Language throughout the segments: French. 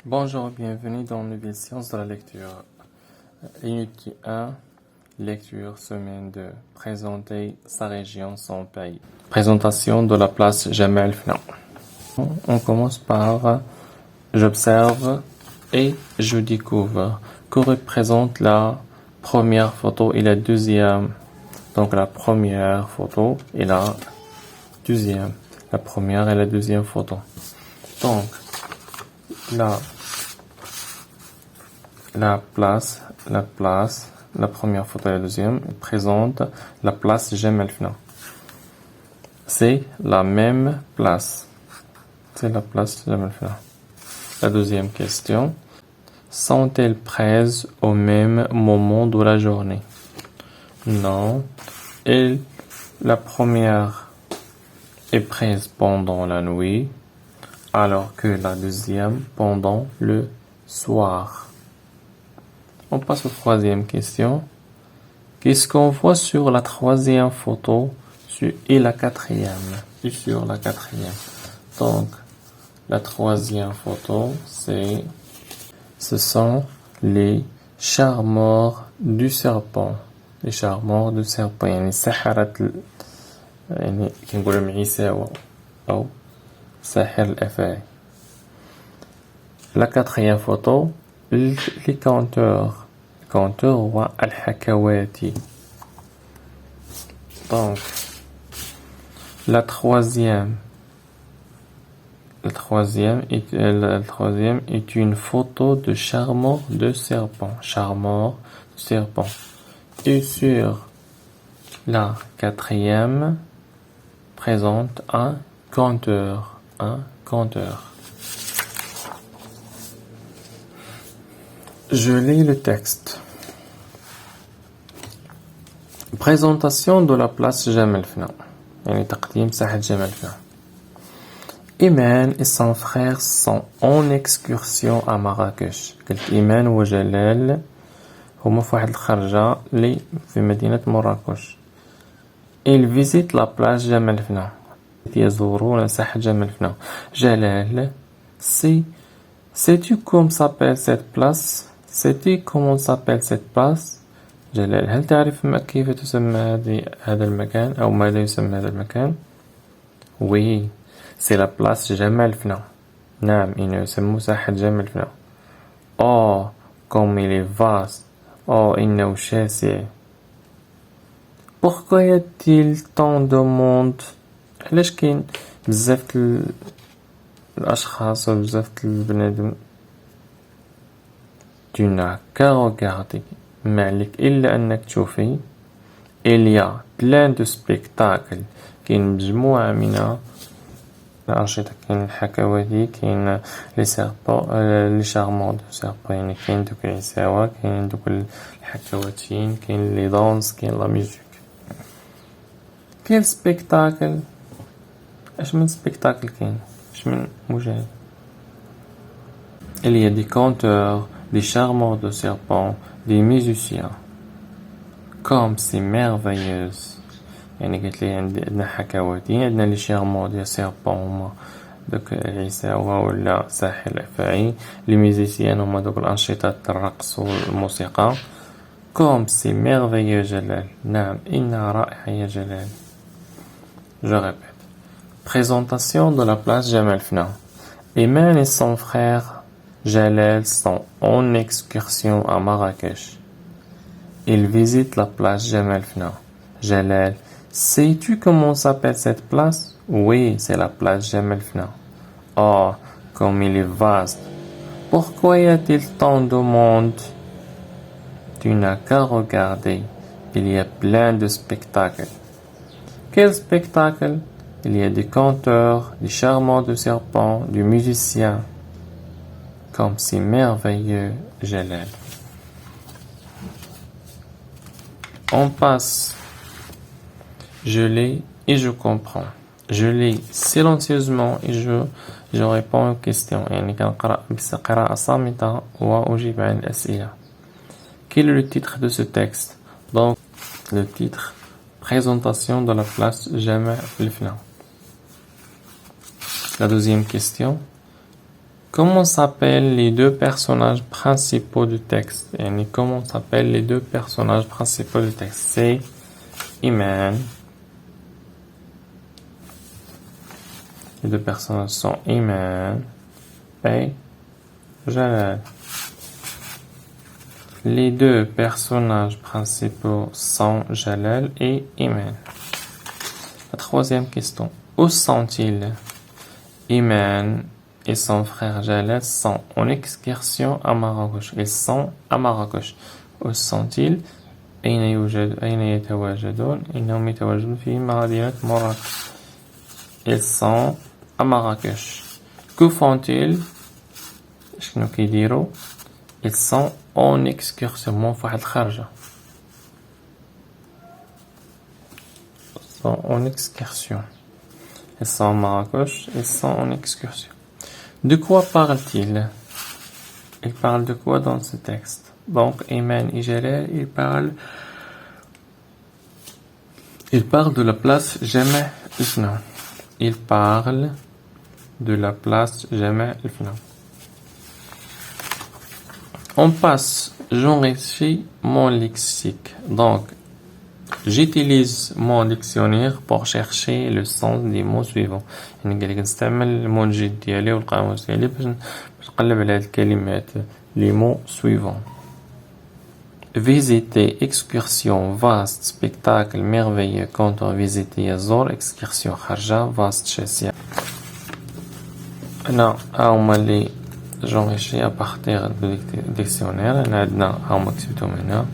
Bonjour, bienvenue dans la nouvelle séance de la lecture. Unité 1, lecture semaine 2. Présenter sa région, son pays. Présentation de la place Jamal Fna. On commence par j'observe et je découvre. Que représente la première photo et la deuxième? Donc la première photo et la deuxième. La première et la deuxième photo. Donc la première photo et la deuxième présente la place Jamal Fna. C'est la même place. C'est la place Jamal Fna. La deuxième question. Sont-elles prises au même moment de la journée? Non. Et la première est prise pendant la nuit, alors que la deuxième pendant le soir. On passe aux troisième question. Qu'est-ce qu'on voit sur la troisième photo et la quatrième? Et sur la quatrième. Donc, la troisième photo, ce sont les charmeurs du serpent. Les charmeurs du serpent. يعني سحرة يعني كنقولوا معيساوة أو ساحر الأفاعي. La quatrième photo, les compteurs. Les compteurs هو الحكواتي. Donc, la troisième est une photo de charmeur de serpent. Charmeur de serpent. Et sur la quatrième, présente un compteur. Je lis le texte. Présentation de la place Jamal Fna. يعني تقديم ساحة جمال فنا. إيمان et son frère sont en excursion à Marrakech. قلت إيمان وجلال هما في واحد الخرجة اللي في مدينة مراكش. Ils visitent la place Jamal Fna. يزورون ساحة جمال فنا. جلال sais-tu comment s'appelle cette place? Sais-tu comment s'appelle cette place? جلال هل تعرف كيف تسمى هذا المكان أو ماذا يسمى هذا المكان؟ Oui, c'est la place Jamal Fna. نعم إنه يسمى ساحة جمال فنا. Oh, comme il est vaste. Oh, إنه شاسع. Pourquoi y a-t-il tant de monde? علاش كاين بزاف الأشخاص وبزاف البنادم؟ Tu n'as qu'à regarder. ما عليك إلا أنك تشوفي. Il y a plein de spectacles. كاين مجموعة من الأنشطة. كاين الحكواتي كاين لي شارمون دو سيربون يعني كاين دوك العساوة كاين دوك الحكواتيين كاين لي دونس كاين لا ميوزيك. كاين سبيكتاكل. اش من سبيكتاكل كاين؟ اش من مشاهد؟ Il y a des conteurs, des charmeurs de serpents, des musiciens. Comme c'est merveilleuse. يعني قلت لي عندنا حكواتي عندنا لي شارمور ديال سيربون هما دوك العساوة ولا ساحر الأفاعي. لي ميوزيسيان هما دوك الأنشطة الرقص والموسيقى. كوم سي ميرفيو جلال. نعم إنها رائعة يا جلال. Je répète. Présentation de la place Jamal Fna. Iman et son frère Jalal sont en excursion à Marrakech. Ils visitent la place Jamal Fna. Jalal, sais-tu comment s'appelle cette place? Oui, c'est la place Jamal Fna. Oh, comme il est vaste. Pourquoi y a-t-il tant de monde? Tu n'as qu'à regarder. Il y a plein de spectacles. Quel spectacle? Il y a des conteurs, des charmeurs de serpents, des musiciens. Comme c'est merveilleux, Jalal. On passe. Je lis et je comprends. Je lis silencieusement et je réponds aux questions. يعني كنقرأ بقراءة صامتة وأجيب عن الأسئلة. Quel est le titre de ce texte? Donc, le titre, présentation de la place Jamal Fna. La deuxième question, Comment s'appellent les deux personnages principaux du texte? Yani, comment s'appellent les deux personnages principaux du texte? C'est Iman. Les deux personnages sont Iman et Jalal. Les deux personnages principaux sont Jalal et Iman. La troisième question. Où sont-ils? Iman et son frère Jalal sont en excursion à Marrakech. Ils sont à Marrakech. Où sont-ils? أين يتواجدون؟ إنهم يتواجدون في مدينة مراكش. Ils sont à Marrakech. Que font-ils? شنو كيديروا؟ Ils sont en excursion. في واحد الخرجة. Ils sont en excursion. Ils sont à Marrakech. Ils sont en excursion. De quoi parle-t-il? Il parle de quoi dans ce texte? Donc, Iman et Jalal, il parle de la place Jama' al-Fna. Il parle de la place Jama' al-Fna. On passe, j'enrichis mon lexique. Donc, j'utilise mon dictionnaire pour chercher le sens des mots suivants. يعني قال لك نستعمل المنجد ديالي والقاموس ديالي باش نقلب على هاد الكلمات les mots suivants. Visiter, excursion, vaste, spectacle, merveilleux. Quand on visite يزور, excursion خرجة, vaste شاسية. أنا هاهما اللي j'enrichis à partir du dictionnaire. أنا عندنا هاهما كتبتهم هنا.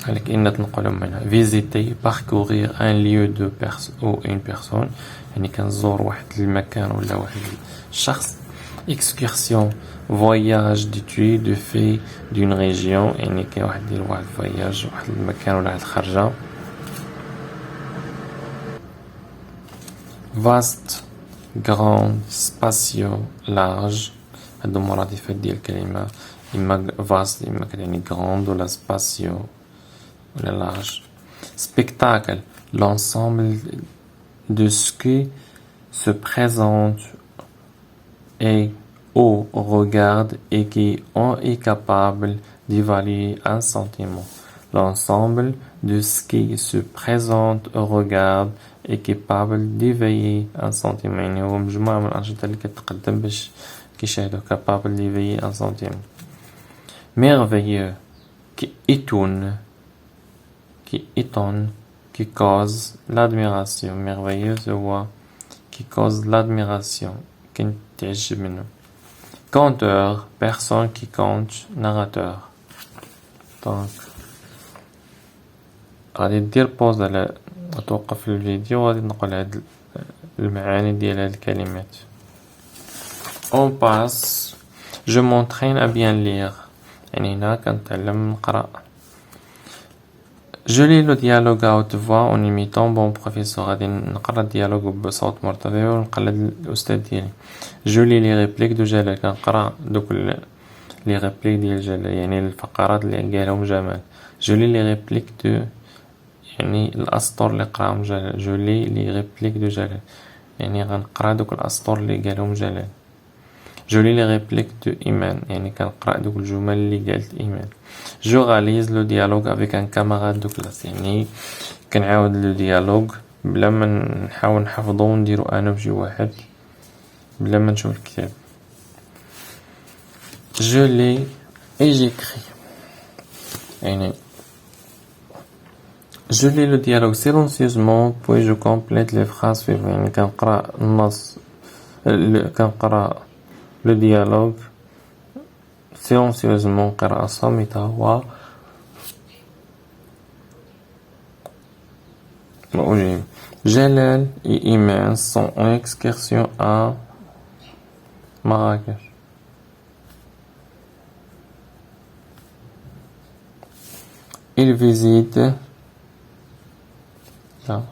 عليك إن تنقلهم هنا. Visiter, parcourir un lieu ou une personne. يعني كنزور واحد المكان ولا واحد الشخص. Excursion, voyage d'étude de fait d'une région. يعني كاين واحد يدير واحد voyage واحد المكان ولا واحد الخرجة. Vaste, grand, spacieux, large. هادو مرادفات ديال الكلمة. إما vaste إما كتعني grand ولا spacieux ولا large. Spectacle, l'ensemble de ce qui se présente et ou regarde et qui est capable d'évaluer un sentiment. L'ensemble de ce qui se présente ou regarde est capable d'éveiller un sentiment. يعني هو مجموعة من الأنشطة اللي كتقدم باش كيشاهدوا capable d'éveiller un sentiment. Merveilleux, qui étonne, qui cause l'admiration. Merveilleux هو qui cause l'admiration. كنتعجب منه. Conteur, personne qui compte, narrateur. Donc غادي ندير بوز على توقف الفيديو وغادي نقول هاد المعاني ديال هاد الكلمات. On passe, je m'entraîne à bien lire. يعني هنا كنتعلم نقرأ. Je lis le dialogue à haute voix en imitant bon professeur. غادي نقرأ الديالوج بصوت مرتفع ونقلد الأستاذ ديالي. Je lis les répliques de جلال. كنقرأ دوك les répliques ديال جلال يعني الفقرات اللي قالهم جمال. Je lis les répliques de يعني الأسطر اللي قراهم جلال. Je lis les répliques de جلال يعني غنقرأ دوك الأسطر اللي قالهم جلال. Je lis les répliques de إيمان يعني كنقرأ دوك الجمل اللي قالت إيمان. Je réalise le dialogue avec un camarade de classe يعني كنعاود لو ديالوج بلا ما نحاول نحفظو ونديرو أنا بشي واحد بلا ما نشوف الكتاب. Je lis et j'écris يعني je lis le dialogue silencieusement puis je complète les phrases suivantes يعني كنقرأ النص كنقرأ le dialogue silencieusement قراءة صامتة و وأجيب. Jalal et Iman sont en excursion à Marrakech. Ils visitent là.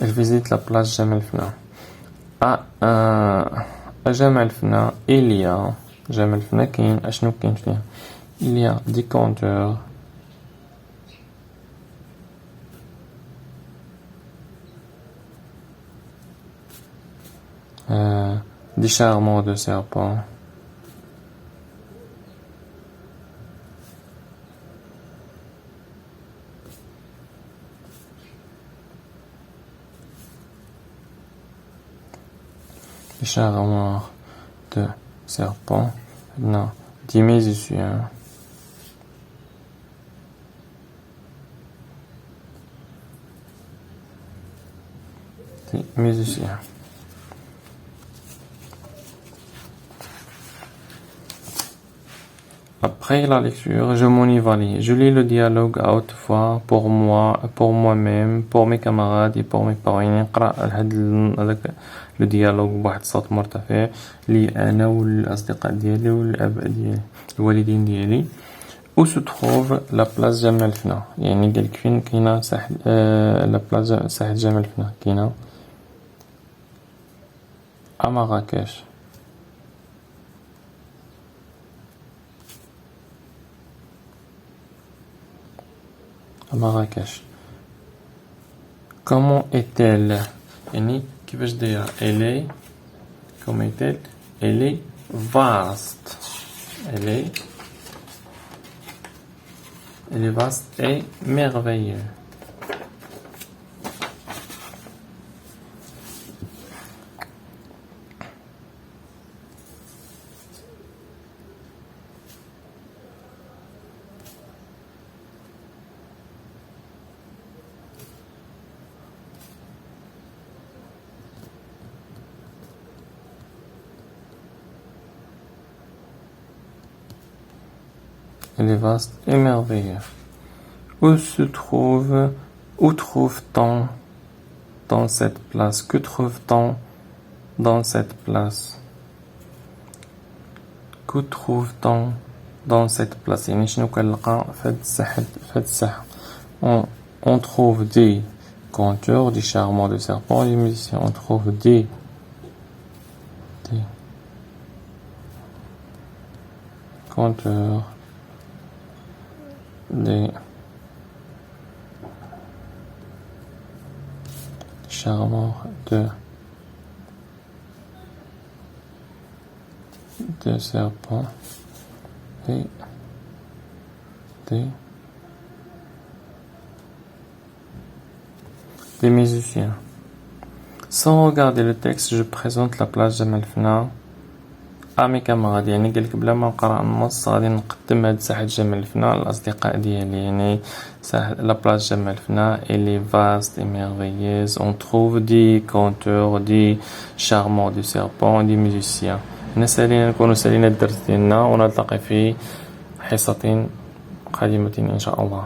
Elle visite la place Jama' al-Fna. À جمع الفنا il y a جمع الفنا كاين اشنو كاين فيه il y a des compteurs des charmants de serpents des charmants de serpents non des musiciens des musiciens. Après la lecture, je m'enivalie. Je lis le dialogue à haute voix pour moi, pour moi-même, pour mes camarades et pour mes parents. يعني نقرأ هذاك le dialogue بواحد الصوت مرتفع لي أنا والأصدقاء ديالي والآباء ديالي الوالدين ديالي. Où se trouve la place جمال الفنا؟ يعني قالك فين كاينة ساحة la place ساحة جمال الفنا كاينة à Marrakech. À Marrakech. Comment est-elle يعني كيفاش دايرة elle est comment est-elle elle est vaste elle est vaste et merveilleuse. Elle est vaste et merveilleuse. Où trouve-t-on dans cette place? Que trouve-t-on dans cette place? Que trouve-t-on dans cette place? يعني شنو كنلقى في هاد الساحة on trouve des conteurs, des charmants de serpents, des musiciens. On trouve des conteurs, des charmants de serpents et des musiciens. Sans regarder le texte, je présente la place Jemaa el-Fna à mes camarades. يعني قالك بلا ما نقرا النص غادي نقدم هاد ساحة جمال الفنا للأصدقاء ديالي. يعني ساحة la place Jemaa el-Fna elle est vaste et merveilleuse. On trouve des conteurs, des charmants de serpents, des musiciens. نكونوا سالينا الدرس ديالنا ونلتقي في حصة قادمة إن شاء الله.